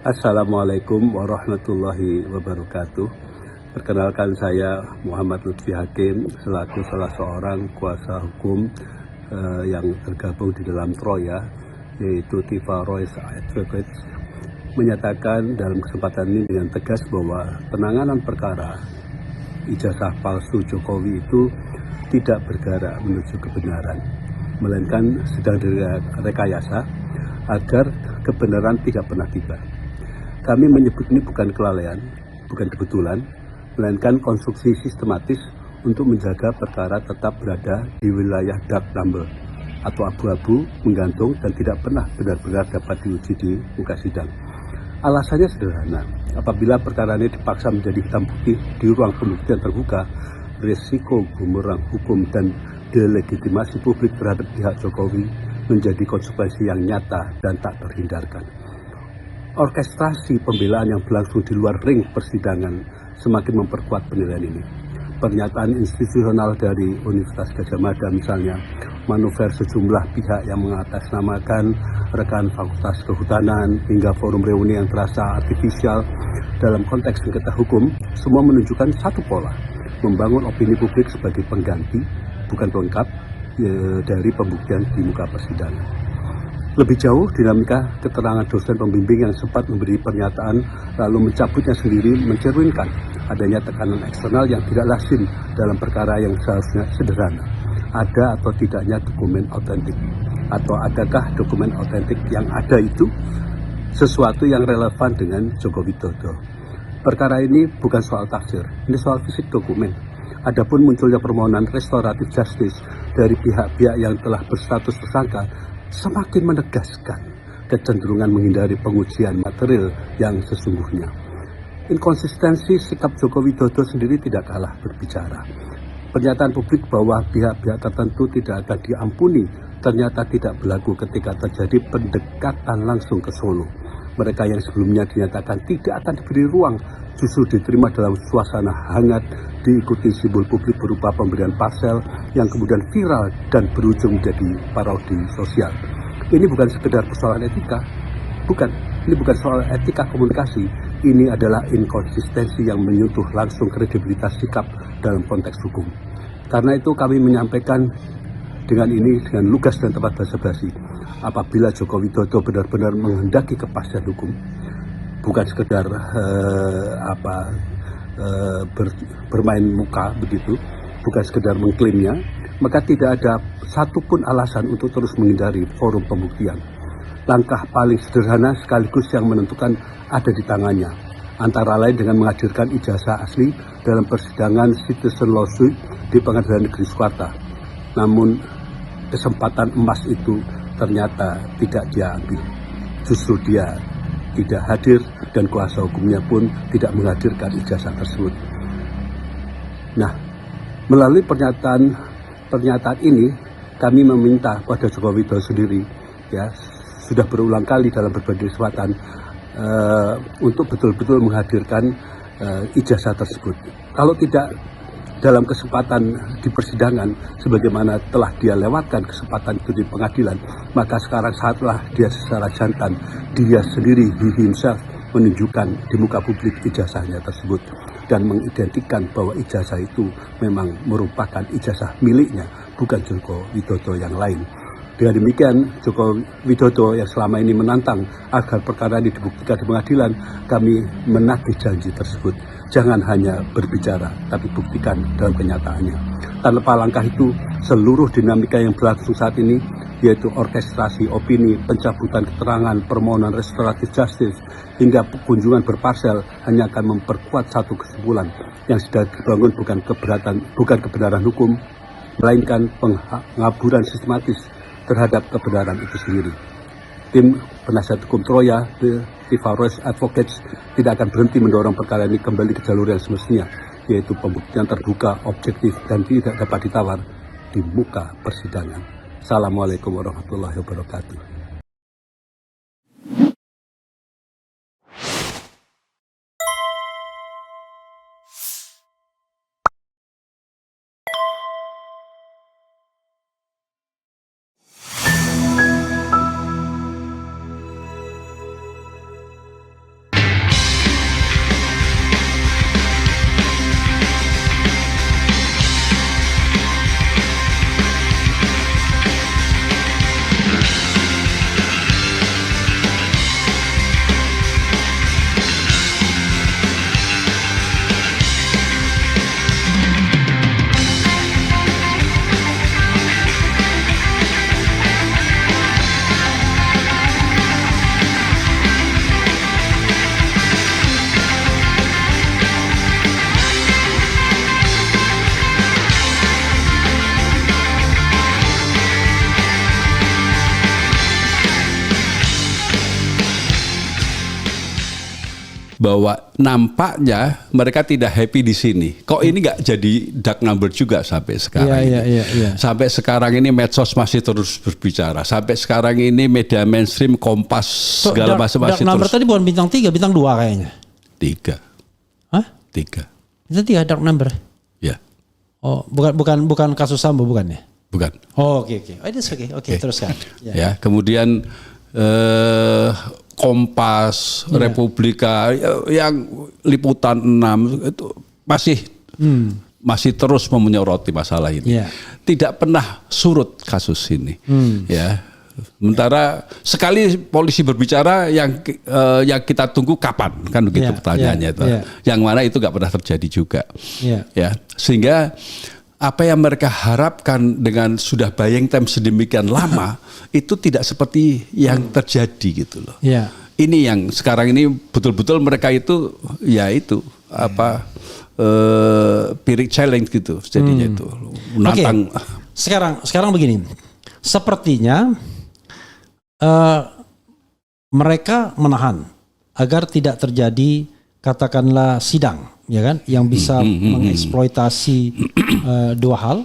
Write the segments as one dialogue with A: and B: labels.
A: Assalamualaikum warahmatullahi wabarakatuh. Perkenalkan saya Muhammad Lutfi Hakim selaku salah seorang kuasa hukum yang tergabung di dalam Troya, yaitu Tifa Royce Advocates, menyatakan dalam kesempatan ini dengan tegas bahwa penanganan perkara ijazah palsu Jokowi itu tidak bergerak menuju kebenaran, melainkan sedang direkayasa agar kebenaran tidak pernah tiba. Kami menyebut ini bukan kelalaian, bukan kebetulan, melainkan konstruksi sistematis untuk menjaga perkara tetap berada di wilayah dark number atau abu-abu, menggantung, dan tidak pernah benar-benar dapat diuji di muka sidang. Alasannya sederhana, apabila perkara ini dipaksa menjadi hitam putih di ruang pembuktian terbuka, risiko bumerang hukum dan delegitimasi publik terhadap pihak Jokowi menjadi konsekuensi yang nyata dan tak terhindarkan. Orkestrasi pembelaan yang berlangsung di luar ring persidangan semakin memperkuat penilaian ini. Pernyataan institusional dari Universitas Gadjah Mada misalnya, manuver sejumlah pihak yang mengatasnamakan rekan Fakultas Kehutanan, hingga forum reuni yang terasa artifisial dalam konteks sengketa hukum, semua menunjukkan satu pola, membangun opini publik sebagai pengganti, bukan pelengkap, dari pembuktian di muka persidangan. Lebih jauh, dinamika keterangan dosen pembimbing yang sempat memberi pernyataan lalu mencabutnya sendiri mencerminkan adanya tekanan eksternal yang tidak lazim dalam perkara yang seharusnya sederhana. Ada atau tidaknya dokumen autentik, atau adakah dokumen autentik yang ada itu sesuatu yang relevan dengan Joko Widodo. Perkara ini bukan soal tafsir, ini soal fisik dokumen. Adapun munculnya permohonan restoratif justice dari pihak-pihak yang telah berstatus tersangka semakin menegaskan kecenderungan menghindari pengujian material yang sesungguhnya. Inkonsistensi sikap Joko Widodo sendiri tidak kalah berbicara. Pernyataan publik bahwa pihak-pihak tertentu tidak akan diampuni ternyata tidak berlaku ketika terjadi pendekatan langsung ke Solo. Mereka yang sebelumnya dinyatakan tidak akan diberi ruang justru diterima dalam suasana hangat, diikuti simbol publik berupa pemberian parcel yang kemudian viral dan berujung menjadi parodi sosial. Ini bukan sekedar persoalan etika, ini bukan soal etika komunikasi, ini adalah inkonsistensi yang menyentuh langsung kredibilitas sikap dalam konteks hukum. Karena itu kami menyampaikan dengan ini dengan lugas dan tepat basa-basi, apabila Joko Widodo benar-benar menghendaki kepastian hukum, bukan sekedar bermain muka begitu, bukan sekedar mengklaimnya, maka tidak ada satupun alasan untuk terus menghindari forum pembuktian. Langkah paling sederhana sekaligus yang menentukan ada di tangannya, antara lain dengan menghadirkan ijazah asli dalam persidangan citizen lawsuit di Pengadilan Negeri Jakarta. Namun kesempatan emas itu ternyata tidak dia ambil. Justru dia tidak hadir dan kuasa hukumnya pun tidak menghadirkan ijazah tersebut. Nah, melalui pernyataan ini kami meminta pada Joko Widodo sendiri, ya, sudah berulang kali dalam berbagai kesempatan untuk betul-betul menghadirkan ijazah tersebut. Kalau tidak dalam kesempatan di persidangan, sebagaimana telah dia lewatkan kesempatan itu di pengadilan, maka sekarang saatlah dia secara jantan, dia sendiri, he himself, menunjukkan di muka publik ijazahnya tersebut dan mengidentikan bahwa ijazah itu memang merupakan ijazah miliknya, bukan Joko Widodo yang lain. Dengan demikian, Joko Widodo yang selama ini menantang agar perkara ini dibuktikan di pengadilan, kami menagih janji tersebut. Jangan hanya berbicara, tapi buktikan dalam kenyataannya. Tanpa langkah itu, seluruh dinamika yang berlangsung saat ini, yaitu orkestrasi opini, pencabutan keterangan, permohonan restoratif justice, hingga kunjungan berparsel, hanya akan memperkuat satu kesimpulan yang sudah dibangun bukan kebenaran hukum, melainkan pengaburan sistematis terhadap kebenaran itu sendiri. Tim penasihat hukum Troya, Tifa Royce Advocates, tidak akan berhenti mendorong perkara ini kembali ke jalur yang semestinya, yaitu pembuktian terbuka, objektif, dan tidak dapat ditawar di muka persidangan. Assalamualaikum warahmatullahi wabarakatuh.
B: bahwa nampaknya mereka tidak happy di sini. Kok ini nggak jadi dark number juga sampai sekarang ini. Sampai sekarang ini medsos masih terus berbicara. Sampai sekarang ini media mainstream, Kompas segala macam masih
C: dark number
B: terus.
C: tadi bukan bintang 3, bintang 2 kayaknya.
B: 3.
C: Hah?
B: 3.
C: Itu 3 dark number.
B: Ya.
C: Oh, bukan kasus Sambo bukan ya?
B: Bukan.
C: Oh, oke. Oh, itu oke, teruskan.
B: Ya, kemudian Kompas, Republika, yang liputan 6 itu masih terus memenyoroti masalah ini. Tidak pernah surut kasus ini. Ya. Sementara sekali polisi berbicara yang kita tunggu kapan, kan begitu pertanyaannya itu. Yang mana itu nggak pernah terjadi juga. Ya, sehingga apa yang mereka harapkan dengan sudah buying time sedemikian lama itu tidak seperti yang terjadi gitu loh. Ini yang sekarang ini betul-betul mereka itu pirik challenge gitu jadinya itu menantang.
C: Sekarang begini, sepertinya mereka menahan agar tidak terjadi katakanlah sidang, ya kan, yang bisa mengeksploitasi dua hal,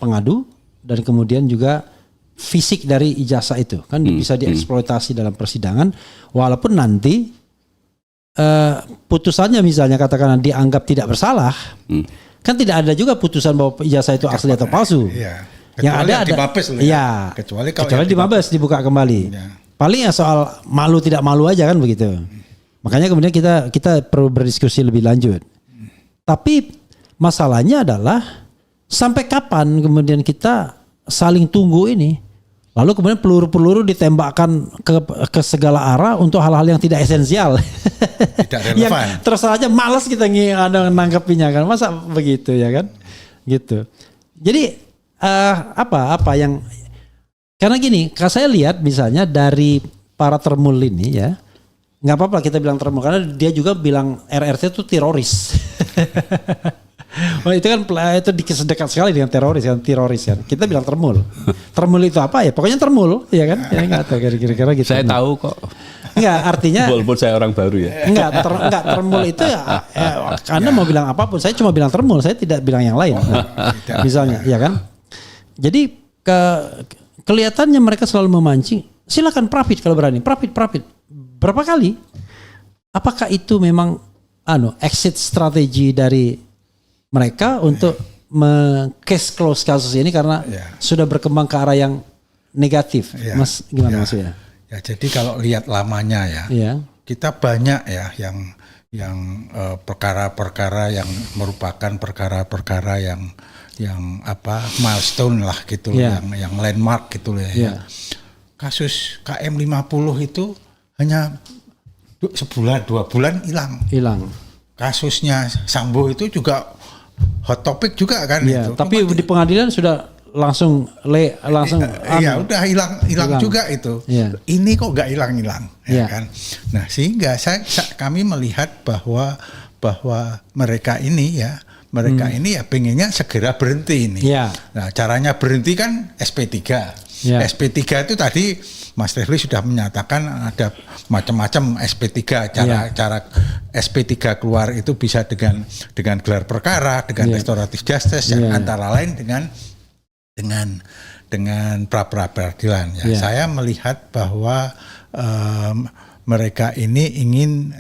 C: pengadu dan kemudian juga fisik dari ijazah itu kan bisa dieksploitasi dalam persidangan, walaupun nanti putusannya misalnya katakanlah dianggap tidak bersalah, kan tidak ada juga putusan bahwa ijazah itu asli atau palsu. Yang ada
D: di Mabes loh ya. Kecuali
C: di Mabes dibuka kembali. Paling ya soal malu tidak malu aja kan begitu. Makanya kemudian kita perlu berdiskusi lebih lanjut. Tapi masalahnya adalah sampai kapan kemudian kita saling tunggu ini, lalu kemudian peluru-peluru ditembakkan ke segala arah untuk hal-hal yang tidak esensial,
D: tidak relevan.
C: Yang terus aja malas kita nangkepinya kan, masa begitu ya kan, gitu. Jadi apa yang, karena gini, kalau saya lihat misalnya dari para termul ini ya. Nggak apa-apa kita bilang termul karena dia juga bilang RRT itu teroris. Oh, itu kan itu dekat sekali dengan teroris kan. Kita bilang termul. Termul itu apa ya? Pokoknya termul, ya kan? Ya nggak tahu kira-kira gitu.
B: Saya tahu kok.
C: Enggak, artinya
B: walaupun saya orang baru ya.
C: Enggak termul itu ya, Anda mau bilang apapun, saya cuma bilang termul, saya tidak bilang yang lain. Misalnya, ya kan? Jadi kelihatannya mereka selalu memancing. Silakan profit kalau berani, profit. Berapa kali? Apakah itu memang exit strategi dari mereka untuk case close kasus ini karena sudah berkembang ke arah yang negatif? Mas, gimana maksudnya?
D: Ya, jadi kalau lihat lamanya ya, kita banyak ya yang perkara-perkara yang merupakan perkara-perkara yang milestone lah gitu, yang landmark gitu ya. Kasus KM 50 itu hanya sebulan 2 bulan hilang. Kasusnya Sambo itu juga hot topic juga kan itu.
C: Tapi di pengadilan sudah langsung
D: ya udah hilang juga itu. Ini kok nggak hilang ya kan. Nah, sehingga kami melihat bahwa mereka ini ya pengennya segera berhenti ini. Nah, caranya berhenti kan SP3. SP3 itu tadi Mas Refli sudah menyatakan ada macam-macam SP3. Cara SP3 keluar itu bisa dengan gelar perkara, dengan restoratif justice, yang antara lain dengan pra peradilan. Saya melihat bahwa mereka ini ingin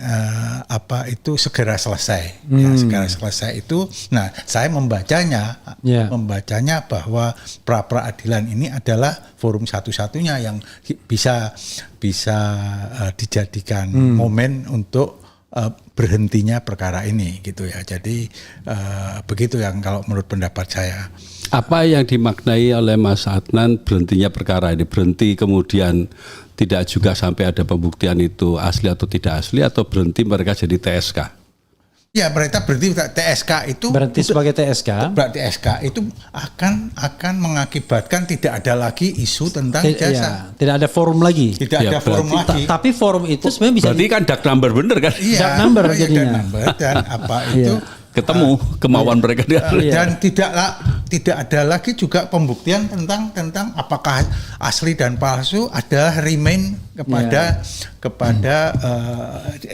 D: segera selesai. Segera selesai itu. Nah, saya membacanya bahwa pra peradilan ini adalah forum satu-satunya yang bisa dijadikan momen untuk berhentinya perkara ini gitu ya. Jadi begitu yang kalau menurut pendapat saya.
B: Apa yang dimaknai oleh Mas Adnan berhentinya perkara ini? Berhenti kemudian tidak juga sampai ada pembuktian itu asli atau tidak asli, atau berhenti mereka jadi TSK?
D: Ya, mereka berhenti TSK itu.
C: Berhenti sebagai TSK.
D: Berarti TSK itu akan mengakibatkan tidak ada lagi isu tentang jasa.
C: Tidak ada forum lagi.
D: Tidak ada forum lagi.
C: Tapi forum itu sebenarnya bisa.
B: Berarti kan dark number bener kan?
C: Dark number jadinya.
D: Dan apa itu
B: ketemu kemauan mereka
D: dan tidak ada lagi juga pembuktian tentang apakah asli dan palsu, adalah remain kepada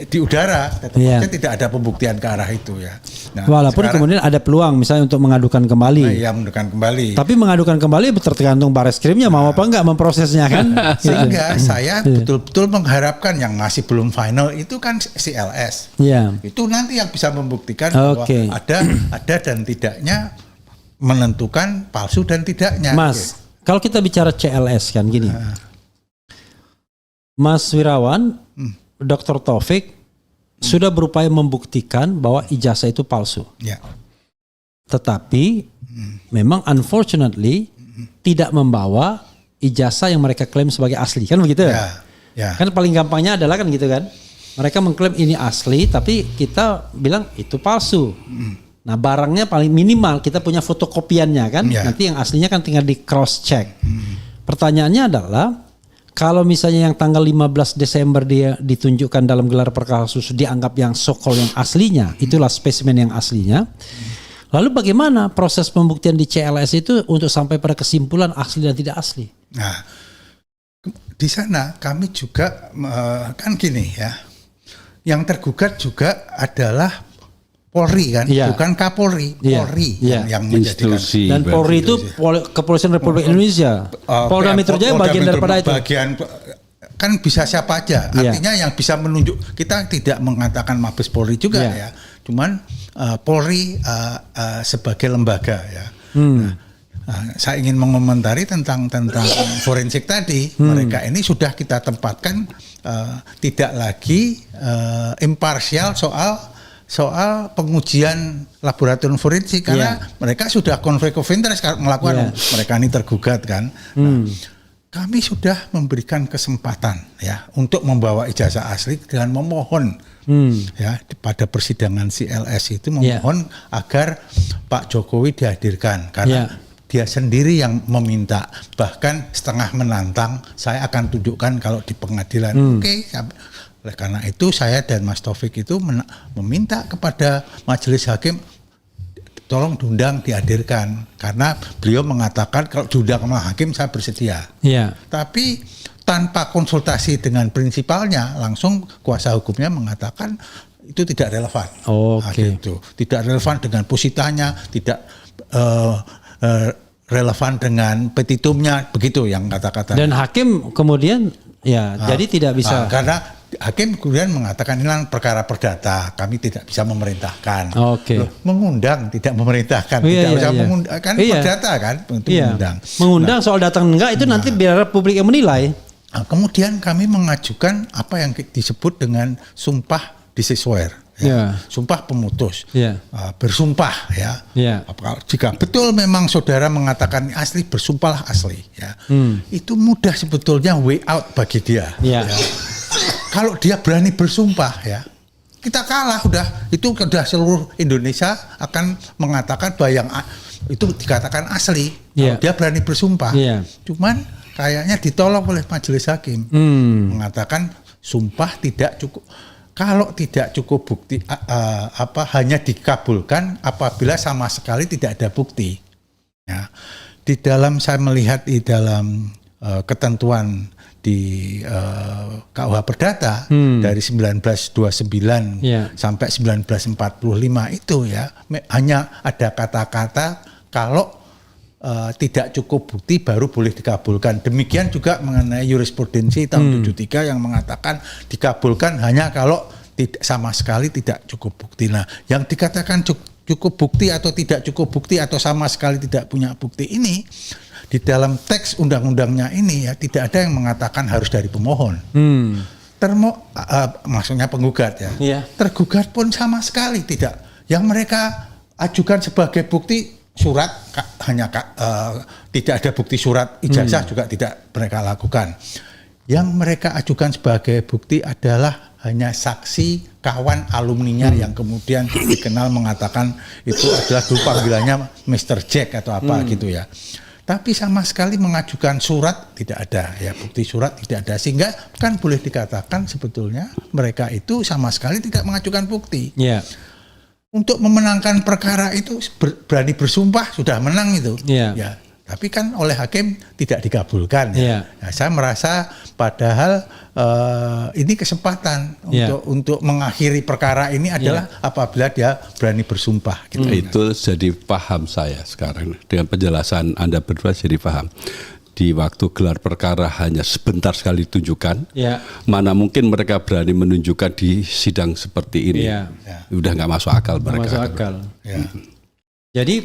D: di udara. Tetap tidak ada pembuktian ke arah itu ya. Nah,
C: walaupun kemudian ada peluang misalnya untuk mengadukan kembali.
D: Iya, mengadukan kembali.
C: Tapi mengadukan kembali tergantung Bareskrimnya mau apa enggak memprosesnya kan.
D: Sehingga saya betul-betul mengharapkan yang masih belum final itu kan CLS.
C: Iya.
D: Itu nanti yang bisa membuktikan bahwa ada dan tidaknya, menentukan palsu dan tidaknya.
C: Mas, kalau kita bicara CLS kan gini. Mas Wirawan, Dr. Taufik sudah berupaya membuktikan bahwa ijazah itu palsu.
D: Ya.
C: Tetapi memang unfortunately tidak membawa ijazah yang mereka klaim sebagai asli, kan begitu?
D: Ya.
C: Kan paling gampangnya adalah kan gitu kan. Mereka mengklaim ini asli tapi kita bilang itu palsu. Nah, barangnya paling minimal kita punya fotokopiannya kan. Nanti yang aslinya kan tinggal di cross check. Pertanyaannya adalah kalau misalnya yang tanggal 15 Desember dia ditunjukkan dalam gelar perkara khusus dianggap yang so-called yang aslinya, itulah spesimen yang aslinya. Lalu bagaimana proses pembuktian di CLS itu untuk sampai pada kesimpulan asli dan tidak asli?
D: Nah, di sana kami juga kan gini ya. Yang tergugat juga adalah Polri kan, bukan Kapolri, Polri yang menjadikan.
C: Dan Polri itu Kepolisian Republik Indonesia. Polda Metro Jaya bagian daripada itu.
D: Kan bisa siapa aja. Artinya yang bisa menunjuk, kita tidak mengatakan Mabes Polri juga ya. Cuman Polri sebagai lembaga ya. Saya ingin mengomentari tentang forensik tadi. Mereka ini sudah kita tempatkan tidak lagi imparsial soal pengujian laboratorium forensik karena mereka sudah konflik of interest melakukan mereka ini tergugat kan. Kami sudah memberikan kesempatan ya untuk membawa ijazah asli dengan memohon ya pada persidangan CLS itu memohon agar Pak Jokowi dihadirkan karena dia sendiri yang meminta, bahkan setengah menantang, saya akan tunjukkan kalau di pengadilan. Oke. Oleh karena itu saya dan Mas Taufik itu meminta kepada majelis hakim tolong diundang dihadirkan karena beliau mengatakan kalau diundang sama hakim saya bersedia. Tapi tanpa konsultasi dengan prinsipalnya langsung kuasa hukumnya mengatakan itu tidak relevan. Gitu. Tidak relevan dengan positanya, tidak relevan dengan petitumnya, begitu yang kata-kata.
C: Dan hakim kemudian jadi tidak bisa.
D: Karena hakim kemudian mengatakan ini perkara perdata, kami tidak bisa memerintahkan. Mengundang tidak memerintahkan, tidak bisa mengundang kan perdata kan untuk mengundang.
C: Mengundang soal datang enggak itu nanti biar publik yang menilai. Kemudian kami mengajukan apa yang disebut dengan sumpah disessuer. Sumpah pemutus, bersumpah jika betul memang saudara mengatakan asli, bersumpahlah asli itu mudah sebetulnya way out bagi dia. Kalau dia berani bersumpah kita kalah itu sudah seluruh Indonesia akan mengatakan bahwa yang itu dikatakan asli kalau dia berani bersumpah. Cuman kayaknya ditolak oleh majelis hakim mengatakan sumpah tidak cukup. Kalau tidak cukup bukti hanya dikabulkan apabila sama sekali tidak ada bukti. Di dalam saya melihat di dalam ketentuan di KUH Perdata dari 1929 sampai 1945 itu hanya ada kata-kata kalau tidak cukup bukti baru boleh dikabulkan. Demikian juga mengenai jurisprudensi tahun 73 yang mengatakan dikabulkan hanya kalau sama sekali tidak cukup bukti. Nah, yang dikatakan cukup bukti atau tidak cukup bukti atau sama sekali tidak punya bukti ini di dalam teks undang-undangnya ini tidak ada yang mengatakan harus dari pemohon. Maksudnya penggugat Tergugat pun sama sekali tidak. Yang mereka ajukan sebagai bukti surat hanya tidak ada bukti surat ijazah juga tidak mereka lakukan. Yang mereka ajukan sebagai bukti adalah hanya saksi kawan alumninya yang kemudian dikenal mengatakan itu adalah dulu panggilannya Mr. Jack atau apa gitu ya. Tapi sama sekali mengajukan surat tidak ada bukti surat tidak ada, sehingga kan boleh dikatakan sebetulnya mereka itu sama sekali tidak mengajukan bukti.
D: untuk memenangkan perkara itu berani bersumpah sudah menang itu. Ya. Tapi kan oleh hakim tidak dikabulkan. Ya. Nah, saya merasa padahal ini kesempatan untuk mengakhiri perkara ini adalah apabila dia berani bersumpah. Gitu.
B: Itu jadi paham saya sekarang dengan penjelasan Anda berdua, jadi paham. Di waktu gelar perkara hanya sebentar sekali tunjukkan, mana mungkin mereka berani menunjukkan di sidang seperti ini. Udah nggak masuk akal mereka.
C: Masuk akal. Jadi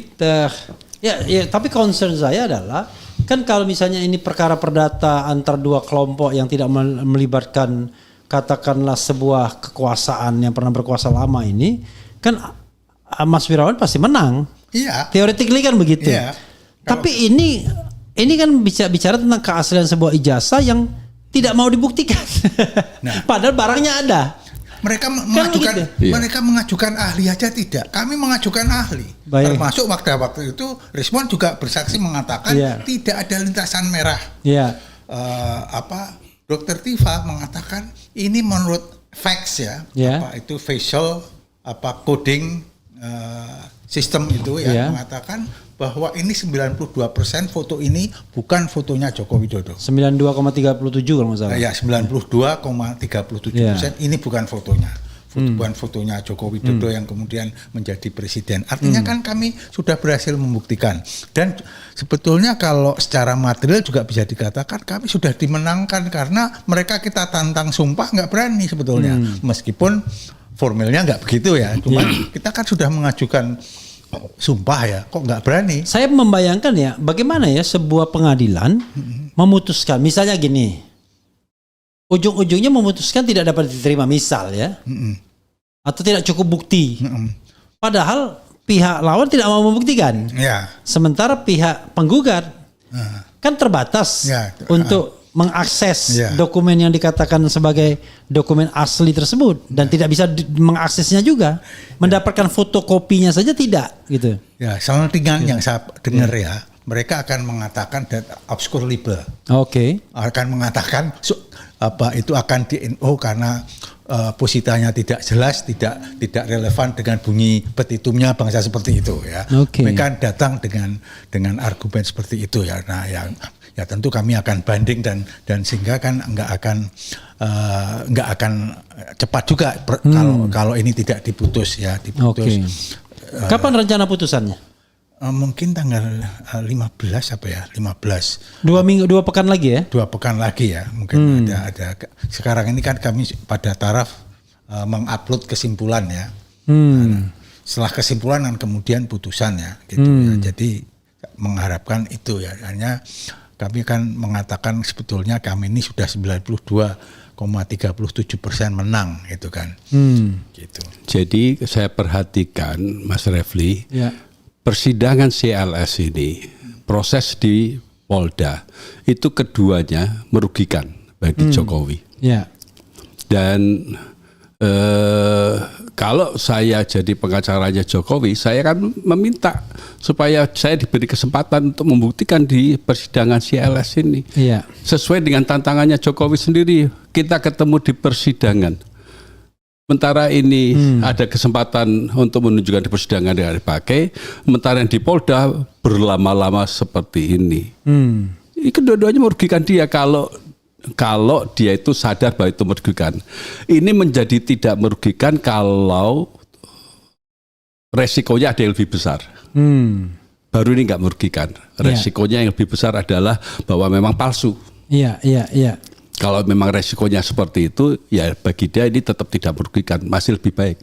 C: tapi concern saya adalah kan kalau misalnya ini perkara perdata antar dua kelompok yang tidak melibatkan katakanlah sebuah kekuasaan yang pernah berkuasa lama ini, kan Mas Wirawan pasti menang.
D: Iya.
C: Theoretically kan begitu. Iya. Tapi ini kan bicara tentang keaslian sebuah ijazah yang tidak mau dibuktikan. Nah, padahal barangnya ada.
D: Mereka mengajukan mereka mengajukan ahli aja tidak. Kami mengajukan ahli. Termasuk waktu itu Rismon juga bersaksi mengatakan tidak ada lintasan merah. Dr. Tifa mengatakan ini menurut facts apa itu facial coding sistem itu mengatakan bahwa ini 92% foto ini bukan fotonya Joko Widodo.
C: 92,37 kalau nggak salah.
D: Ya, 92,37% ini bukan fotonya. Bukan fotonya Joko Widodo yang kemudian menjadi presiden. Artinya kan kami sudah berhasil membuktikan. Dan sebetulnya kalau secara material juga bisa dikatakan kami sudah dimenangkan karena mereka kita tantang sumpah nggak berani sebetulnya. Meskipun formilnya nggak begitu ya. Cuma kita kan sudah mengajukan sumpah ya, kok nggak berani?
C: Saya membayangkan ya, bagaimana ya sebuah pengadilan memutuskan, misalnya gini, ujung-ujungnya memutuskan tidak dapat diterima misal ya, atau tidak cukup bukti, padahal pihak lawan tidak mau membuktikan, sementara pihak penggugat kan terbatas untuk mengakses dokumen yang dikatakan sebagai dokumen asli tersebut dan tidak bisa mengaksesnya juga, mendapatkan fotokopinya saja tidak gitu.
D: Ya, sama dengan yang saya dengar mereka akan mengatakan that obscure libel. Akan mengatakan itu akan di-NO karena positanya tidak jelas, tidak relevan dengan bunyi petitumnya bangsa seperti itu ya. Mereka datang dengan argumen seperti itu ya. Nah, ya tentu kami akan banding dan sehingga kan nggak akan cepat juga kalau ini tidak diputus.
C: Kapan rencana putusannya?
D: Mungkin tanggal 15 15.
C: 2 pekan lagi ya?
D: 2 pekan lagi ya. Mungkin ada. Sekarang ini kan kami pada taraf mengupload kesimpulan ya. Setelah kesimpulan dan kemudian putusan ya gitu ya. Jadi mengharapkan itu ya. Hanya kami kan mengatakan sebetulnya kami ini sudah 92,37% menang gitu kan. Gitu.
B: Jadi saya perhatikan Mas Refli, persidangan CLS ini, proses di Polda itu keduanya merugikan bagi Jokowi. Dan kalau saya jadi pengacaranya Jokowi, saya kan meminta supaya saya diberi kesempatan untuk membuktikan di persidangan CLS ini. Sesuai dengan tantangannya Jokowi sendiri, kita ketemu di persidangan. Sementara ini ada kesempatan untuk menunjukkan di persidangan yang dipakai, sementara yang di Polda berlama-lama seperti ini. Ini kedua-duanya merugikan dia kalau dia itu sadar bahwa itu merugikan. Ini menjadi tidak merugikan kalau resikonya ada yang lebih besar. Baru ini nggak merugikan. Resikonya yang lebih besar adalah bahwa memang palsu. Kalau memang resikonya seperti itu, ya bagi dia ini tetap tidak merugikan, masih lebih baik.